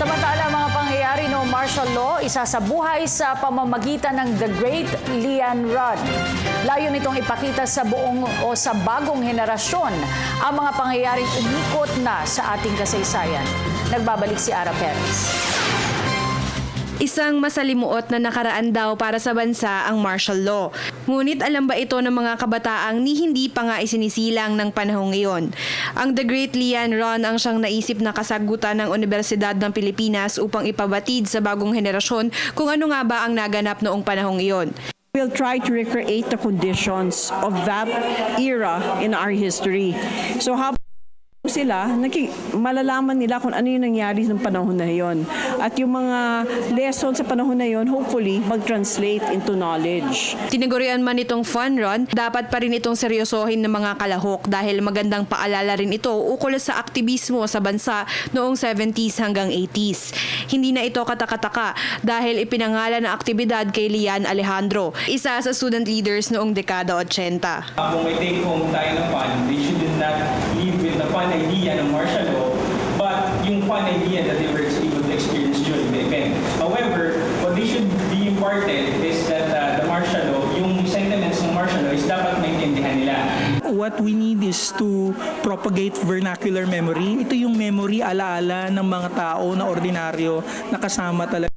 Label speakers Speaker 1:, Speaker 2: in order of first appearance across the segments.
Speaker 1: Samantala, mga pangyayari noong martial law, isa sa buhay sa pamamagitan ng The Great Lian Run. Layo nitong ipakita sa buong o sa bagong henerasyon ang mga pangyayaring umikot na sa ating kasaysayan. Nagbabalik si Ara Perez.
Speaker 2: Isang masalimuot na nakaraan daw para sa bansa ang martial law. Ngunit alam ba ito ng mga kabataang hindi pa nga isinisilang ng panahong iyon? Ang The Great Lian Run ang siyang naisip na kasagutan ng Universidad ng Pilipinas upang ipabatid sa bagong henerasyon kung ano nga ba ang naganap noong panahong iyon.
Speaker 3: We'll try to recreate the conditions of that era in our history. So sila, malalaman nila kung ano yung nangyari ng panahon na yon. At yung mga lesson sa panahon na yon, hopefully, mag-translate into knowledge.
Speaker 2: Tinagurian man itong fun run, dapat pa rin itong seryosohin ng mga kalahok dahil magandang paalala rin ito ukol sa aktivismo sa bansa noong 70s hanggang 80s. Hindi na ito katakataka dahil ipinangalan ng aktibidad kay Lian Alejandro, isa sa student leaders noong dekada 80.
Speaker 4: Kung may take home tayo ng fun, they should not live with the fun idea ng martial law, but yung fun idea that they were able to experience during the event. However, what they should be imparted is that the martial law, yung sentiments ng martial law is dapat maintindihan nila.
Speaker 5: What we need is to propagate vernacular memory. Ito yung memory alaala ng mga tao na ordinaryo na kasama talaga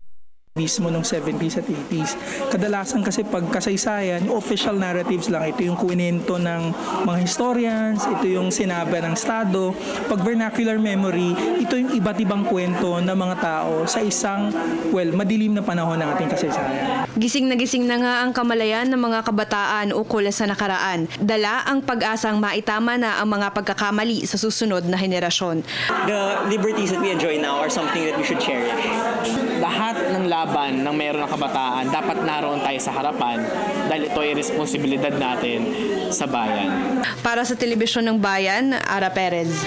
Speaker 5: mismo nung 70s at 80s. Kadalasan kasi pag kasaysayan, yung official narratives lang. Ito yung kwento ng mga historians, ito yung sinabi ng Estado. Pag vernacular memory, ito yung iba't ibang kwento ng mga tao sa isang, madilim na panahon ng ating kasaysayan.
Speaker 2: Gising na nga ang kamalayan ng mga kabataan ukol sa nakaraan. Dala ang pag-asang maitama na ang mga pagkakamali sa susunod na henerasyon.
Speaker 6: The liberties that we enjoy now are something that we should cherish.
Speaker 7: Lahat ng laban ng mayroon ng kabataan, dapat naroon tayo sa harapan dahil ito ay responsibilidad natin sa bayan.
Speaker 2: Para sa Telebisyon ng Bayan, Ara Perez.